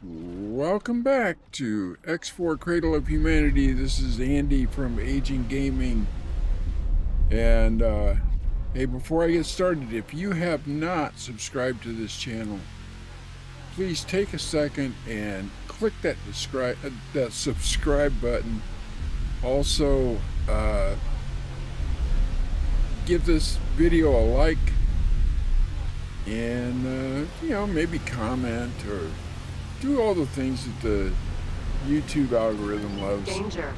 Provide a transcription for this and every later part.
Welcome back to X4 Cradle of Humanity. This is Andy from Aging Gaming. And hey, before I get started, if you have not subscribed to this channel, please take a second and click that subscribe button. Also, give this video a like, and maybe comment or do all the things that the YouTube algorithm loves. Danger.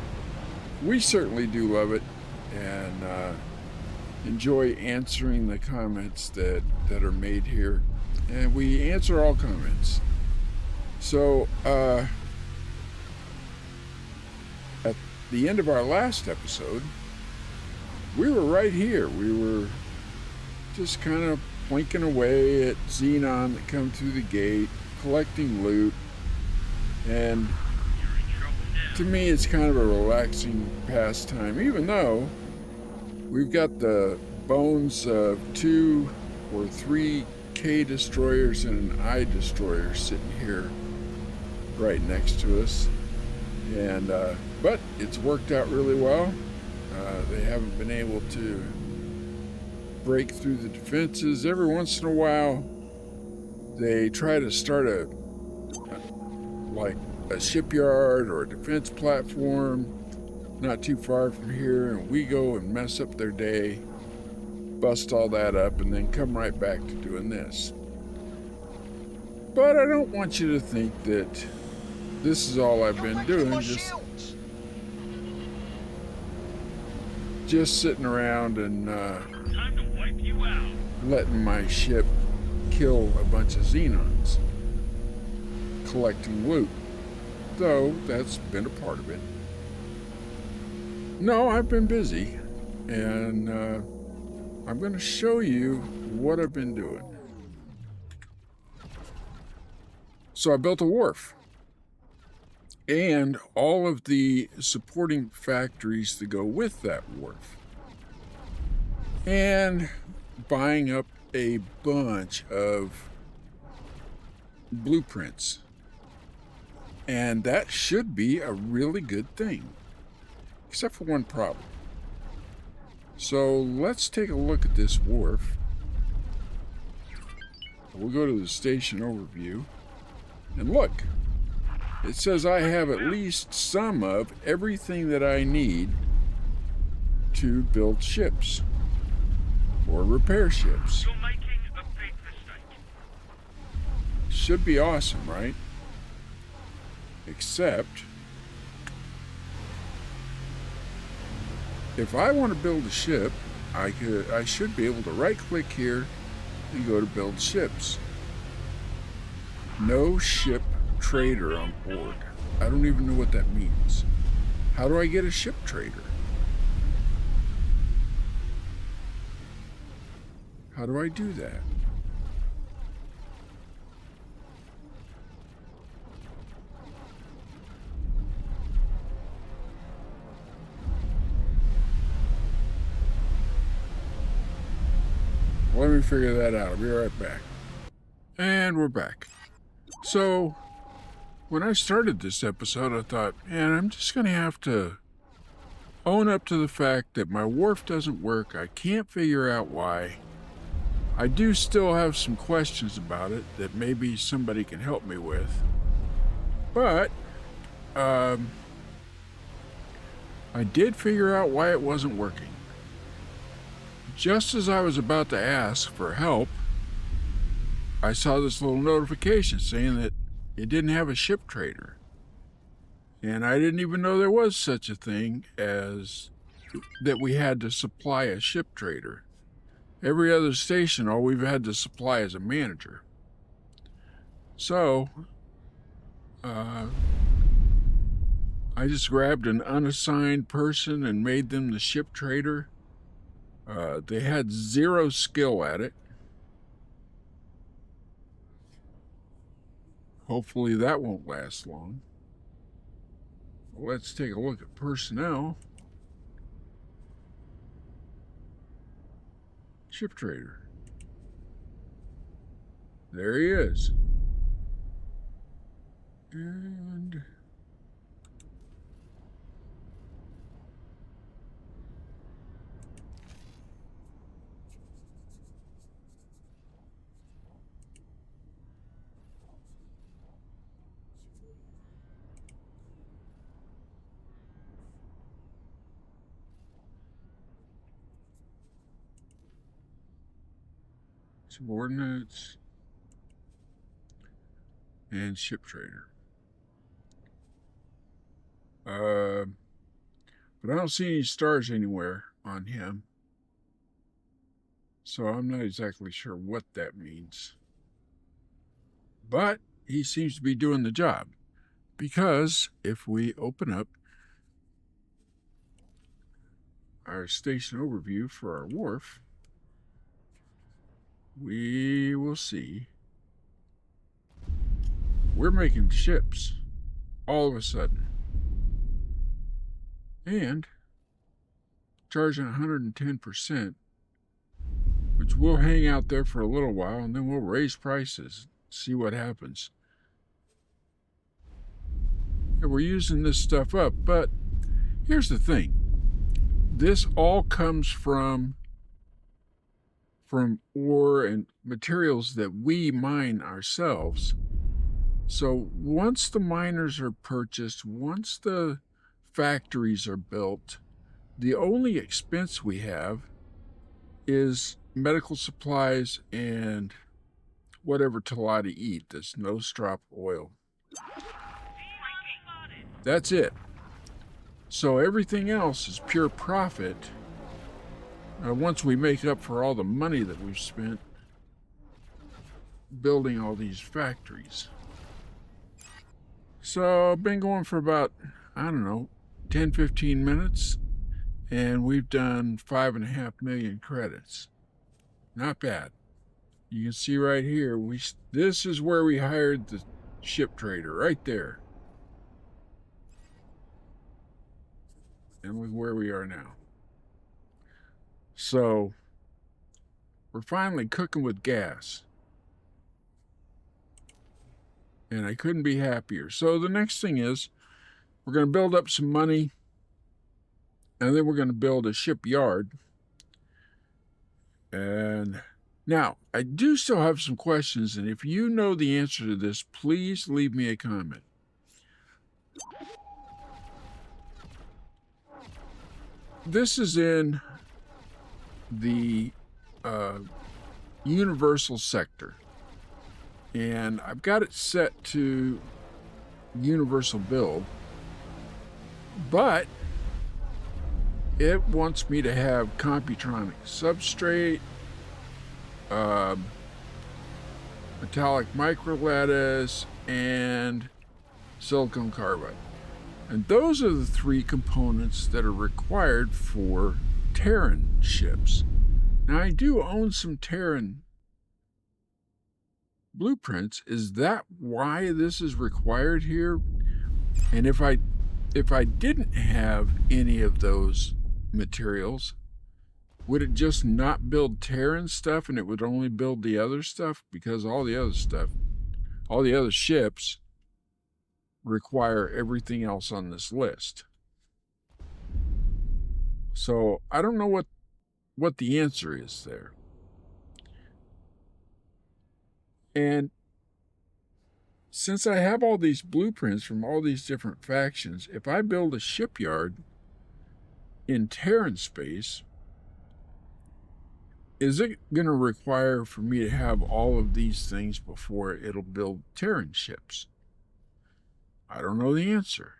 We certainly do love it, and enjoy answering the comments that are made here. And we answer all comments. So, at the end of our last episode, we were right here. We were just kind of plinking away at Xenon that come through the gate, collecting loot, and to me it's kind of a relaxing pastime, even though we've got the bones of 2 or 3 K destroyers and an I destroyer sitting here right next to us, and but it's worked out really well. They haven't been able to break through the defenses. Every once in a while they try to start a shipyard or a defense platform not too far from here, and we go and mess up their day, bust all that up, and then come right back to doing this. But I don't want you to think that this is all I've been doing, just sitting around and Time to wipe you out. letting my ship kill a bunch of Xenons, collecting loot, though that's been a part of it. No, I've been busy, and I'm going to show you what I've been doing. So I built a wharf, and all of the supporting factories to go with that wharf, and buying up a bunch of blueprints. And that should be a really good thing, except for one problem. So let's take a look at this wharf. We'll go to the station overview, and look, it says I have at least some of everything that I need to build ships or repair ships. You're making a big mistake. Should be awesome, right? Except if I want to build a ship, I should be able to right click here and go to build ships. No ship trader on board. I don't even know what that means. How do I get a ship trader? How do I do that? Let me figure that out. I'll be right back. And we're back. So, when I started this episode, I thought, man, I'm just going to have to own up to the fact that my wharf doesn't work. I can't figure out why. I do still have some questions about it that maybe somebody can help me with. But, I did figure out why it wasn't working. Just as I was about to ask for help, I saw this little notification saying that it didn't have a ship trader. And I didn't even know there was such a thing as that we had to supply a ship trader. Every other station, all we've had to supply is a manager. So, I just grabbed an unassigned person and made them the ship trader. They had 0 skill at it. Hopefully that won't last long. Let's take a look at personnel. Ship trader. There he is. And subordinates and ship trader. But I don't see any stars anywhere on him. So I'm not exactly sure what that means. But he seems to be doing the job. Because if we open up our station overview for our wharf, we will see we're making ships all of a sudden. And charging 110%, which we'll hang out there for a little while and then we'll raise prices, see what happens. And we're using this stuff up, but here's the thing. This all comes from ore and materials that we mine ourselves. So once the miners are purchased, once the factories are built, the only expense we have is medical supplies and whatever Talati eat, this no-strop oil. That's it. So everything else is pure profit once we make up for all the money that we've spent building all these factories. So I've been going for about, 10-15 minutes, and we've done 5.5 million credits. Not bad. You can see right here, this is where we hired the ship trader, right there. And look where we are now. So we're finally cooking with gas. And I couldn't be happier. So the next thing is we're going to build up some money, and then we're going to build a shipyard. And now, I do still have some questions, and if you know the answer to this, please leave me a comment. This is in the universal sector, and I've got it set to universal build, but it wants me to have computronic substrate, metallic microlattice, and silicon carbide. And those are the three components that are required for Terran ships. Now, I do own some Terran blueprints. Is that why this is required here? And if I didn't have any of those materials, would it just not build Terran stuff and it would only build the other stuff? Because all the other ships require everything else on this list. So I don't know what the answer is there. And since I have all these blueprints from all these different factions, if I build a shipyard in Terran space, is it going to require for me to have all of these things before it'll build Terran ships? I don't know the answer.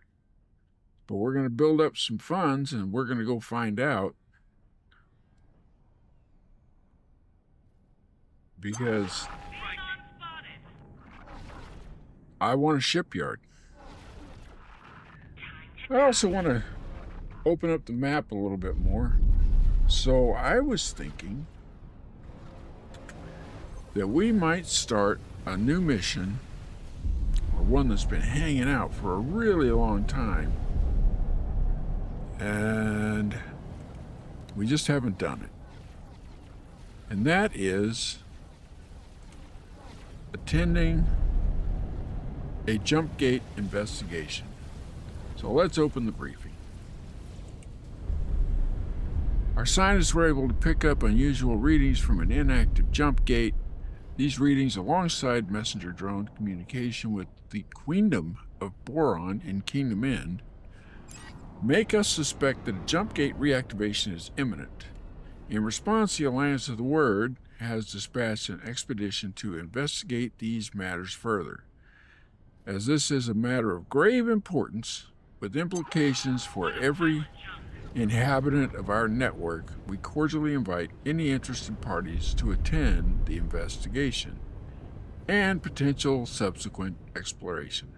But we're going to build up some funds and we're going to go find out. Because I want a shipyard. I also want to open up the map a little bit more. So I was thinking that we might start a new mission, or one that's been hanging out for a really long time, and we just haven't done it. And that is attending a jump gate investigation. So let's open the briefing. Our scientists were able to pick up unusual readings from an inactive jump gate. These readings, alongside messenger drone communication with the Queendom of Boron in Kingdom End, make us suspect that a jump gate reactivation is imminent. In response, the Alliance of the Word has dispatched an expedition to investigate these matters further. As this is a matter of grave importance, with implications for every inhabitant of our network, we cordially invite any interested parties to attend the investigation and potential subsequent exploration.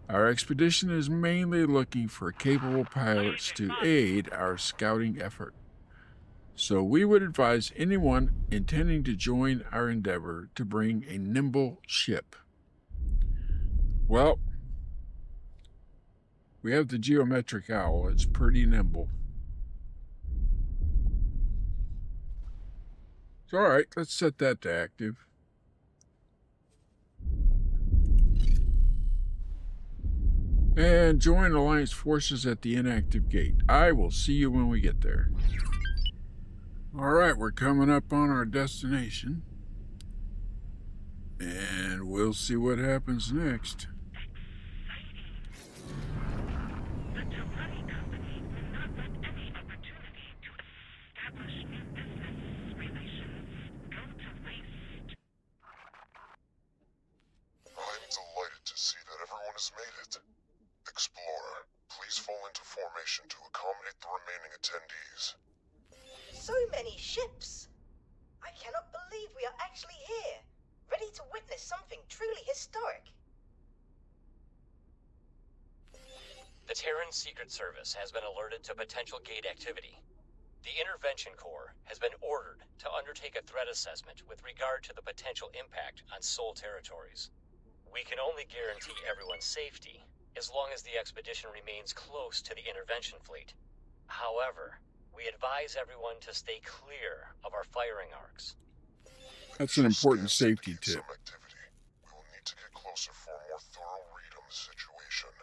Our expedition is mainly looking for capable pilots to aid our scouting effort, so we would advise anyone intending to join our endeavor to bring a nimble ship. Well, we have the geometric owl. It's pretty nimble. So, all right, let's set that to active. And join Alliance forces at the inactive gate. I will see you when we get there. All right, we're coming up on our destination. And we'll see what happens next. The Tawani Company will not let any opportunity to establish new business relations go to waste. I'm delighted to see that everyone has made it. Explorer, please fall into formation to accommodate the remaining attendees. So many ships! I cannot believe we are actually here, ready to witness something truly historic. The Terran Secret Service has been alerted to potential gate activity. The Intervention Corps has been ordered to undertake a threat assessment with regard to the potential impact on Sol territories. We can only guarantee everyone's safety as long as the expedition remains close to the intervention fleet. However, we advise everyone to stay clear of our firing arcs. That's an important safety tip. Some activity. We will need to get closer for a more thorough read on the situation.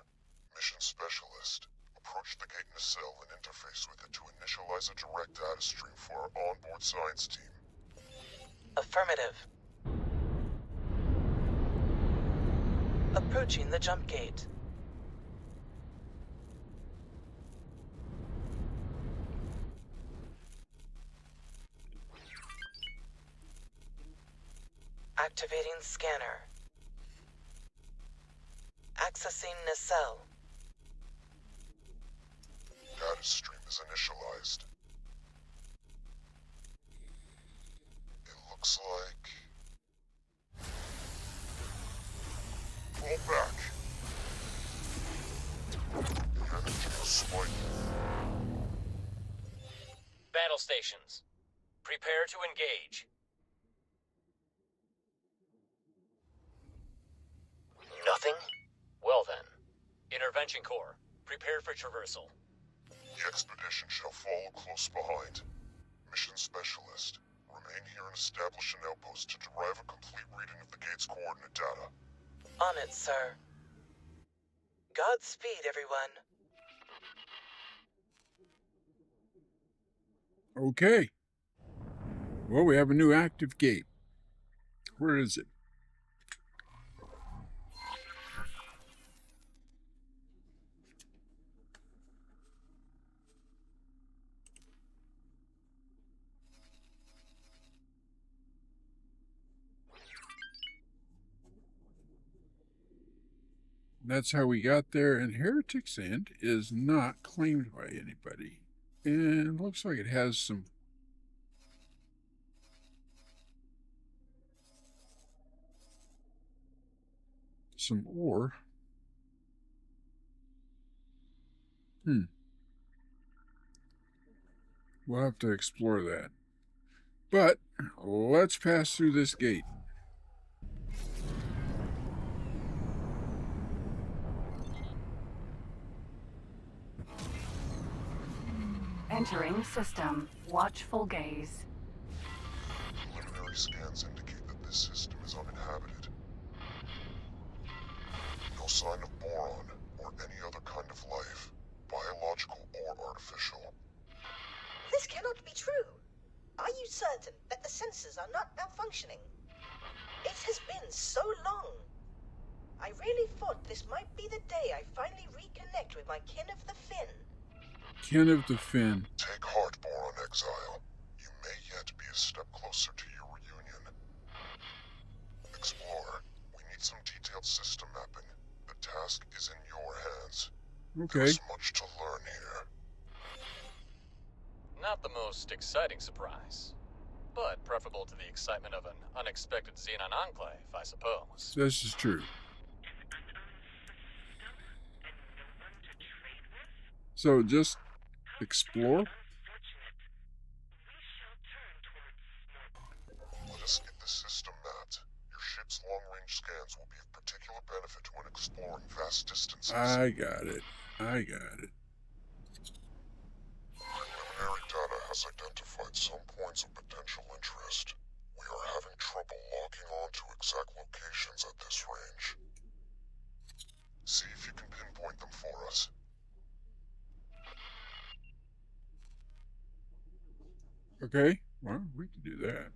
Mission Specialist, approach the gate nacelle and interface with it to initialize a direct data stream for our onboard science team. Affirmative. Approaching the jump gate. Activating scanner. Accessing nacelle. Data stream is initialized. It looks like... Fall back! The energy is spiking. Battle stations, prepare to engage. Nothing? Well then. Intervention Corps, prepare for traversal. The expedition shall follow close behind. Mission Specialist, remain here and establish an outpost to derive a complete reading of the gate's coordinate data. On it, sir. Godspeed, everyone. Okay. Well, we have a new active gate. Where is it? That's how we got there, and Heretic's End is not claimed by anybody. And it looks like it has some ore. We'll have to explore that. But let's pass through this gate. Entering system. Watchful gaze. Preliminary scans indicate that this system is uninhabited. No sign of boron or any other kind of life, biological or artificial. This cannot be true. Are you certain that the sensors are not malfunctioning? It has been so long. I really thought this might be the day I finally reconnect with my kin of the Fin. Kin of the Fin. Take heart, Boron Exile. You may yet be a step closer to your reunion. Explorer, we need some detailed system mapping. The task is in your hands. Okay. There's much to learn here. Not the most exciting surprise, but preferable to the excitement of an unexpected Xenon enclave, I suppose. This is true. So just explore? Let us get the system mapped. Your ship's long-range scans will be of particular benefit when exploring vast distances. I got it. Preliminary data has identified some points of potential interest. We are having trouble locking on to exact locations at this range. See if you can pinpoint them for us. Okay. Well, we can do that.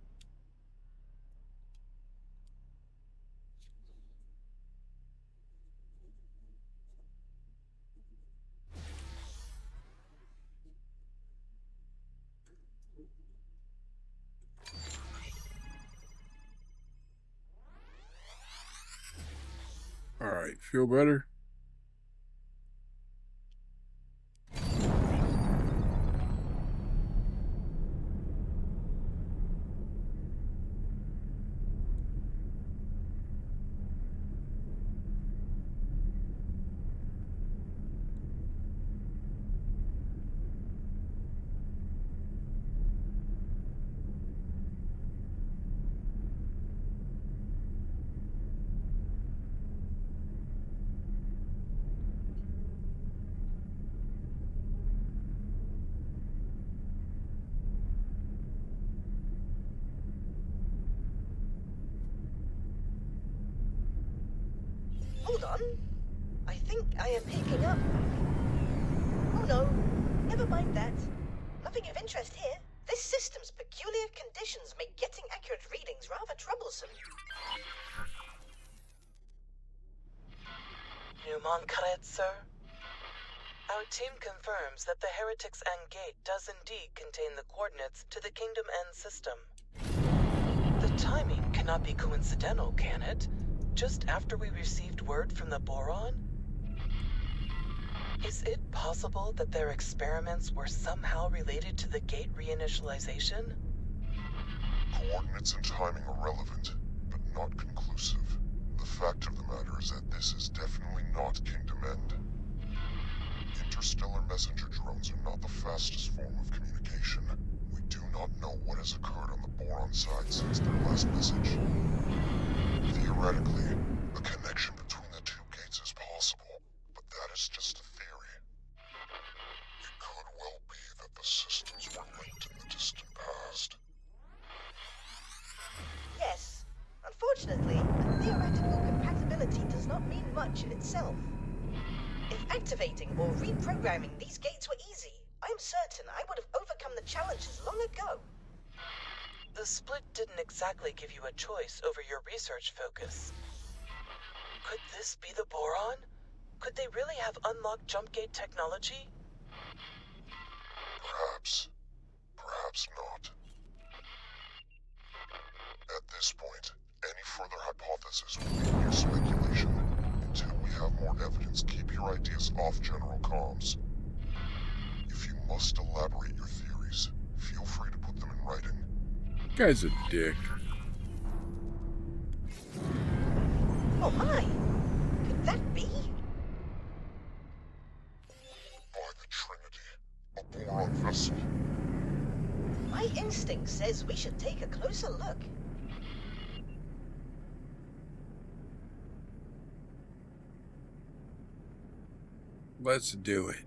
All right. Feel better? Hold on. I think I am picking up. Oh no, never mind that. Nothing of interest here. This system's peculiar conditions make getting accurate readings rather troublesome. Newmont Cradle, sir. Our team confirms that the Heretic's End Gate does indeed contain the coordinates to the Kingdom End system. The timing cannot be coincidental, can it? Just after we received word from the Boron? Is it possible that their experiments were somehow related to the gate reinitialization? Coordinates and timing are relevant, but not conclusive. The fact of the matter is that this is definitely not Kingdom End. Interstellar messenger drones are not the fastest form of communication. We do not know what has occurred on the Boron side since their last message. Theoretically, a connection between the two gates is possible, but that is just a theory. It could well be that the systems were linked in the distant past. Yes. Unfortunately, a theoretical compatibility does not mean much in itself. If activating or reprogramming these gates were easy, I am certain I would have overcome the challenges long ago. The split didn't exactly give you a choice over your research focus. Could this be the Boron? Could they really have unlocked jump gate technology? Perhaps. Perhaps not. At this point, any further hypothesis will be mere speculation. Until we have more evidence, keep your ideas off general comms. If you must elaborate your theories, feel free to put them in writing. Guy's a dick. Oh my! Could that be? By the Trinity, a Boron vessel. My instinct says we should take a closer look. Let's do it.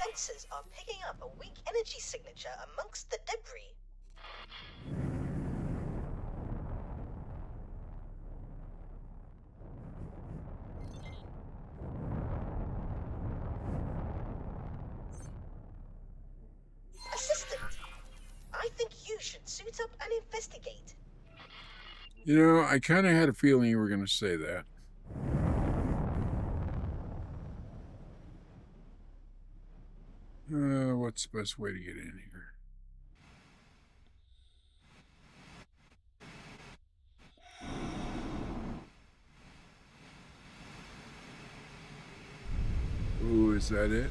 sensors are picking up a weak energy signature amongst the debris. Assistant, I think you should suit up and investigate. You know, I kind of had a feeling you were going to say that. What's the best way to get in here? Ooh, is that it?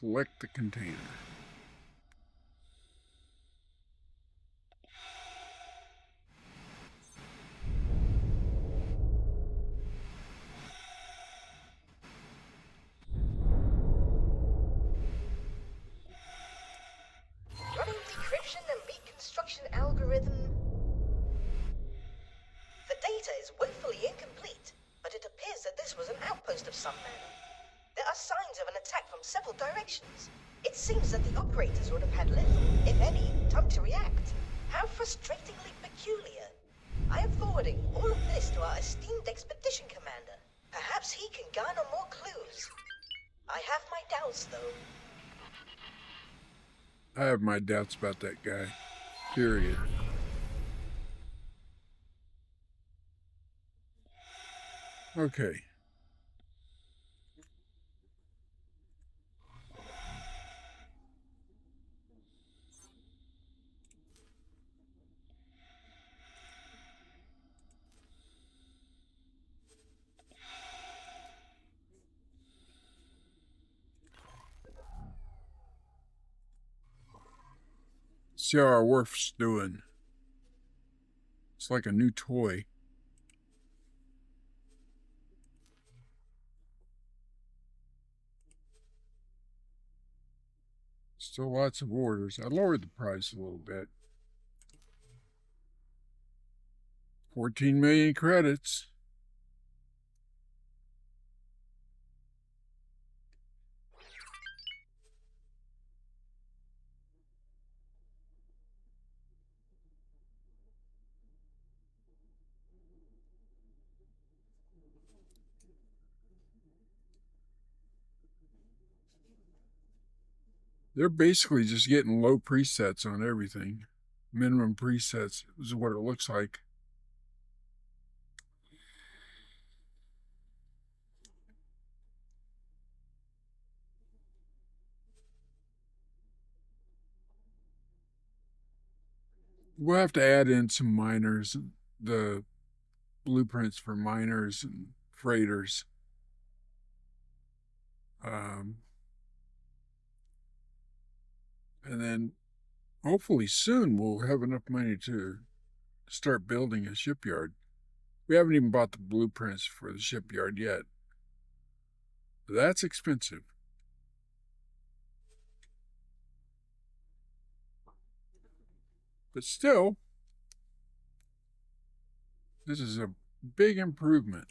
Collect the container. Running decryption and reconstruction algorithm. The data is woefully incomplete, but it appears that this was an outpost of some manner. There are signs of an attack from several directions. It seems that the operators would have had little, if any, time to react. How frustratingly peculiar. I am forwarding all of this to our esteemed expedition commander. Perhaps he can garner more clues. I have my doubts, though. I have my doubts about that guy. Period. Okay. See how our wharf's doing. It's like a new toy. Still lots of orders. I lowered the price a little bit. 14 million credits. They're basically just getting low presets on everything. Minimum presets is what it looks like. We'll have to add in some miners, the blueprints for miners and freighters. And then hopefully soon we'll have enough money to start building a shipyard. We haven't even bought the blueprints for the shipyard yet. That's expensive. But still, this is a big improvement.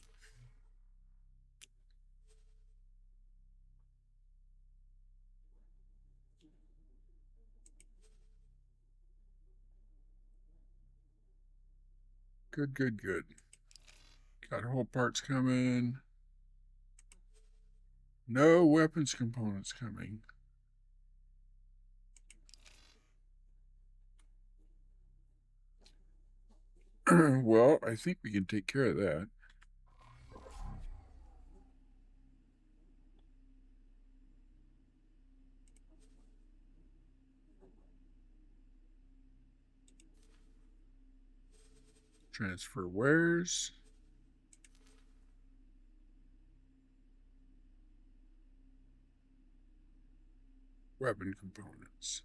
Good, good, good. Got whole parts coming. No weapons components coming. Well, I think we can take care of that. Transfer wares. Weapon components.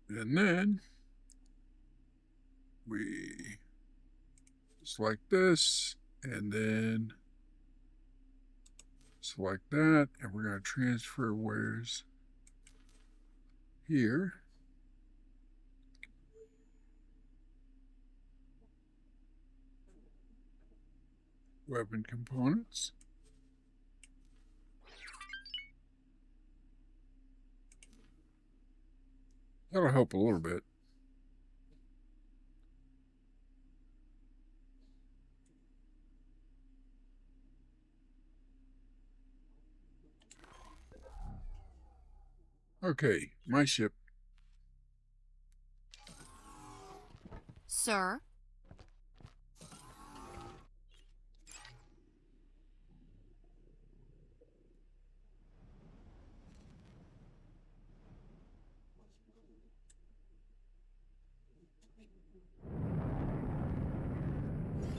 And then we select this, and then select that, and we're going to transfer wares here. Weapon components. That'll help a little bit. Okay, my ship. Sir?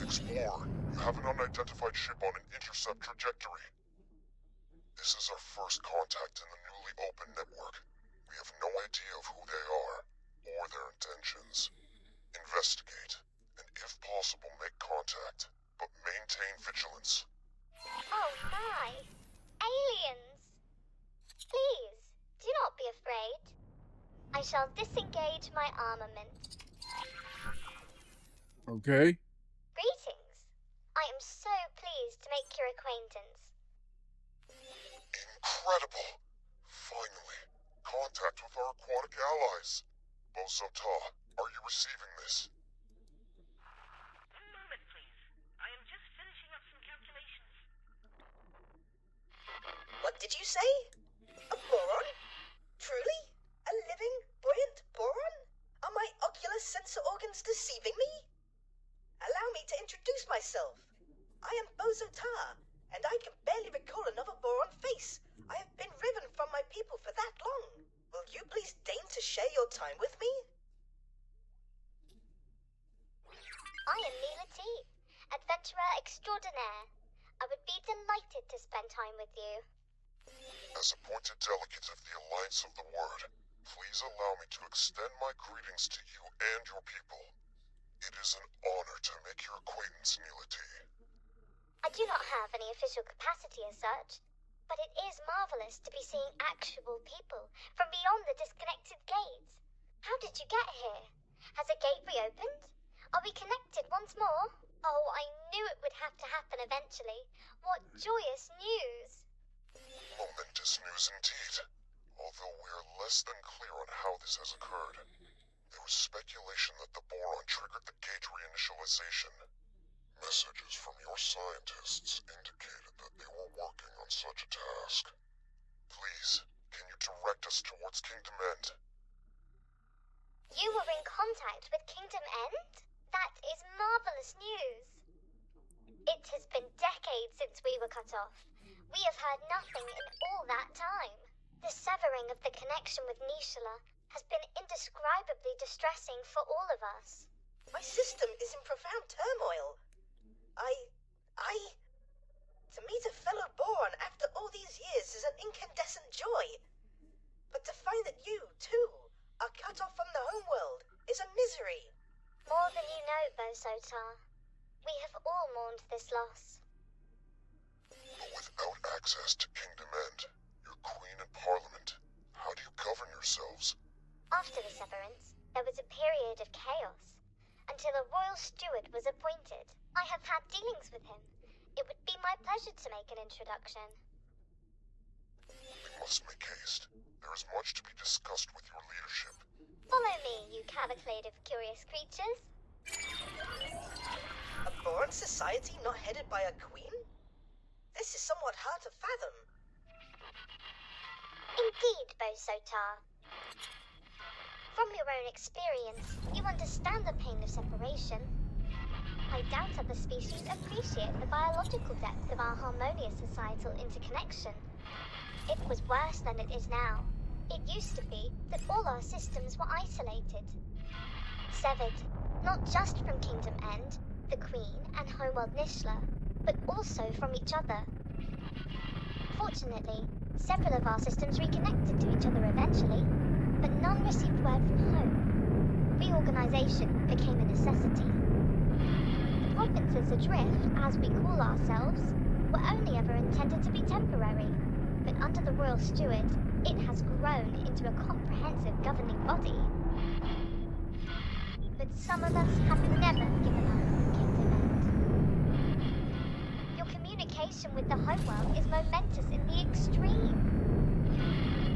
Explorer, you have an unidentified ship on an intercept trajectory. This is our first contact in the newly opened network. We have no idea of who they are, or their intentions. Investigate, and if possible make contact, but maintain vigilance. Oh my! Aliens! Please, do not be afraid. I shall disengage my armament. Okay. Greetings. I am so pleased to make your acquaintance. Incredible! Finally, contact with our aquatic allies. Bosota, are you receiving this? One moment, please. I am just finishing up some calculations. What did you say? A boron? Truly? A living, buoyant boron? Are my ocular sensor organs deceiving me? Allow me to introduce myself. I am Bosota, and I can barely recall another boron face. I have been riven from my people for that long. Will you please deign to share your time with me? I am Mila T, adventurer extraordinaire. I would be delighted to spend time with you. As appointed delegate of the Alliance of the Word, please allow me to extend my greetings to you and your people. It is an honor to make your acquaintance, Mila T. I do not have any official capacity as such, but it is marvelous to be seeing actual people from beyond the disconnected gates. How did you get here? Has a gate reopened? Are we connected once more? Oh, I knew it would have to happen eventually. What joyous news! Momentous news indeed, although we are less than clear on how this has occurred. There was speculation that the boron triggered the gate reinitialization. Messages from your scientists indicated that they were working on such a task. Please, can you direct us towards Kingdom End? You were in contact with Kingdom End? That is marvelous news. It has been decades since we were cut off. We have heard nothing in all that time. The severing of the connection with Nishala has been indescribably distressing for all of us. My system is in profound turmoil. To meet a fellow boron after all these years is an incandescent joy. But to find that you, too, are cut off from the homeworld is a misery. More than you know, Bosotar. We have all mourned this loss. But without access to Kingdom End, your Queen and Parliament, how do you govern yourselves? After the severance, there was a period of chaos, until a royal steward was appointed. I have had dealings with him. It would be my pleasure to make an introduction. We must make haste. There is much to be discussed with your leadership. Follow me, you cavalcade of curious creatures. A boron society not headed by a queen? This is somewhat hard to fathom. Indeed, Bosotar. From your own experience, you understand the pain of separation. I doubt other species appreciate the biological depth of our harmonious societal interconnection. It was worse than it is now. It used to be that all our systems were isolated. Severed, not just from Kingdom End, the Queen and Homeworld Nishla, but also from each other. Fortunately, several of our systems reconnected to each other eventually, but none received word from home. Reorganization became a necessity. The provinces adrift, as we call ourselves, were only ever intended to be temporary, but under the Royal Steward, it has grown into a comprehensive governing body. But some of us have never given up Kingdom End. Your communication with the homeworld is momentous in the extreme.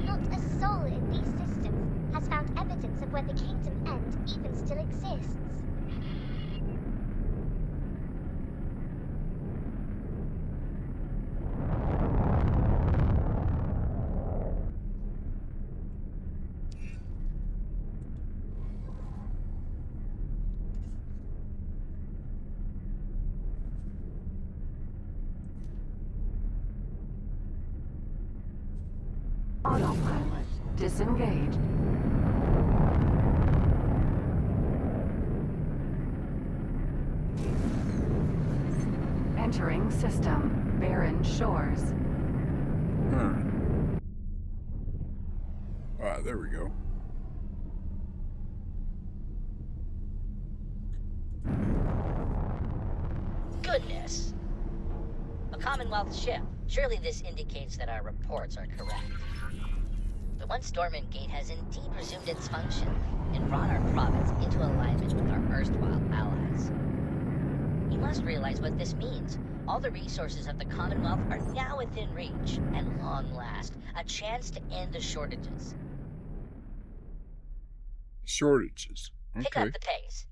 Not a soul in these systems has found evidence of where the Kingdom End even still exists. Autopilot disengaged. Entering system. Barren Shores. Huh. Ah, there we go. Goodness! A Commonwealth ship. Surely this indicates that our reports are correct. The once dormant gate has indeed resumed its function and brought our province into alignment with our erstwhile allies. You must realize what this means. All the resources of the Commonwealth are now within reach. At long last, a chance to end the shortages. Shortages. Pick Okay. up the pace.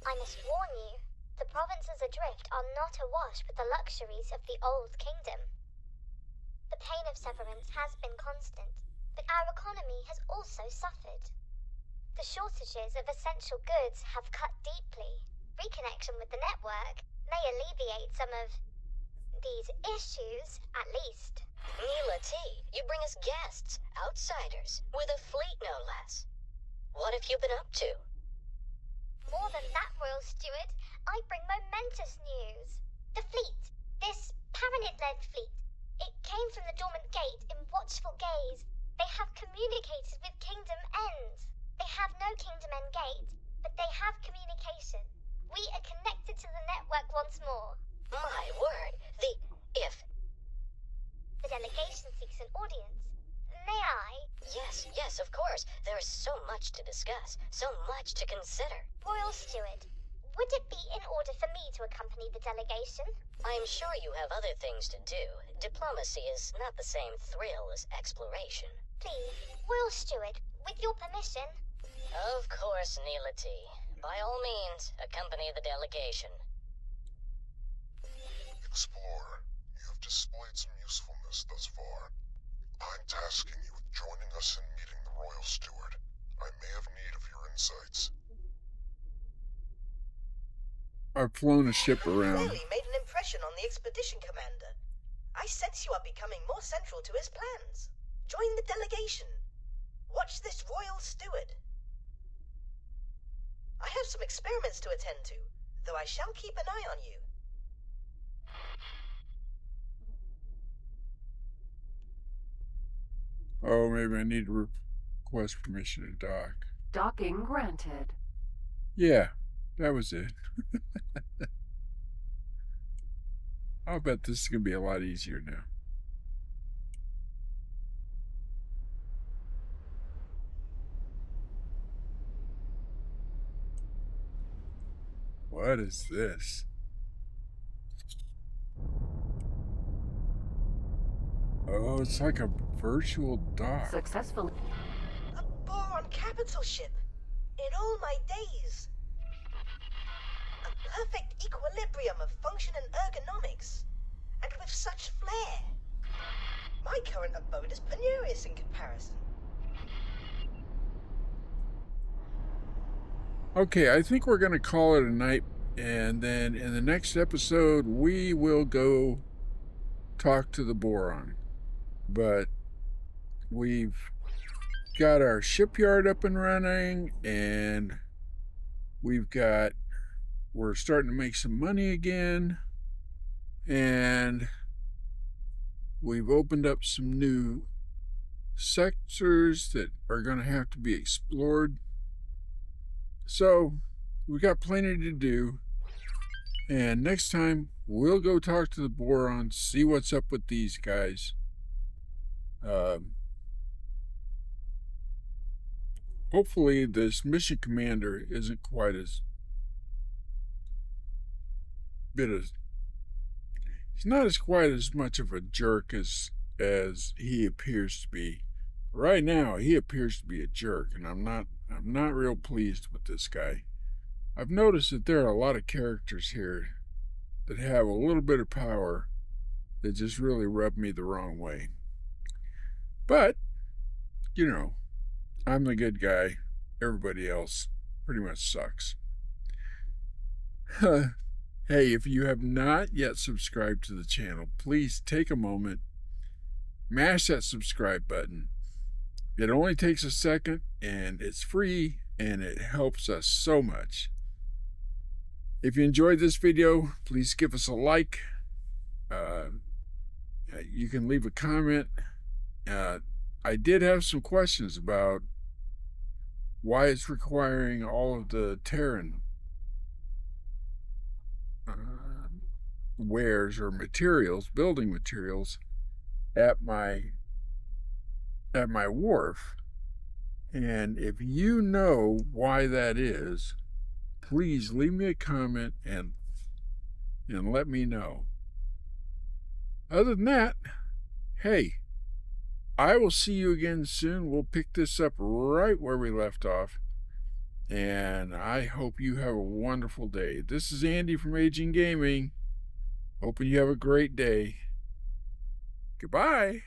I must warn you, the provinces adrift are not awash with the luxuries of the old kingdom. The pain of severance has been constant, but our economy has also suffered. The shortages of essential goods have cut deeply. Reconnection with the network may alleviate some of these issues, at least. Neela T, you bring us guests, outsiders, with a fleet no less. What have you been up to? More than that, Royal Steward, I bring momentous news. The fleet, this Paranid-led fleet, it came from the dormant gate in watchful gaze. They have communicated with Kingdom End. They have no Kingdom End gate, but they have communication. We are connected to the network once more. My word, if... The delegation seeks an audience. May I? Yes, of course. There is so much to discuss, so much to consider. Royal Steward, would it be in order for me to accompany the delegation? I'm sure you have other things to do. Diplomacy is not the same thrill as exploration. Please, Royal Steward, with your permission. Of course, Neela T. By all means, accompany the delegation. Explorer, you have displayed some usefulness thus far. I'm tasking you with joining us in meeting the Royal Steward. I may have need of your insights. I've flown a ship around. Clearly made an impression on the expedition commander. I sense you are becoming more central to his plans. Join the delegation. Watch this Royal Steward. I have some experiments to attend to, though I shall keep an eye on you. Oh, maybe I need to request permission to dock. Docking granted. Yeah, that was it. I'll bet this is going to be a lot easier now. What is this? Oh, it's like a virtual dock. Successfully. A boron capital ship. In all my days. A perfect equilibrium of function and ergonomics. And with such flair. My current abode is penurious in comparison. Okay, I think we're going to call it a night, and then in the next episode, we will go talk to the boron. But we've got our shipyard up and running, and we're starting to make some money again, and we've opened up some new sectors that are going to have to be explored. So we got plenty to do, and next time we'll go talk to the boron, see what's up with these guys. Hopefully this mission commander isn't quite as he's not as quite as much of a jerk as he appears to be. Right now he appears to be a jerk, and I'm not real pleased with this guy. I've noticed that there are a lot of characters here that have a little bit of power that just really rub me the wrong way. But, you know, I'm the good guy. Everybody else pretty much sucks. Hey, if you have not yet subscribed to the channel, please take a moment, mash that subscribe button. It only takes a second, and it's free, and it helps us so much. If you enjoyed this video, please give us a like. You can leave a comment. I did have some questions about why it's requiring all of the Terran wares or materials, building materials, at my wharf. And if you know why that is, please leave me a comment and let me know. Other than that, hey, I will see you again soon. We'll pick this up right where we left off. And I hope you have a wonderful day. This is Andy from Aging Gaming. Hoping you have a great day. Goodbye.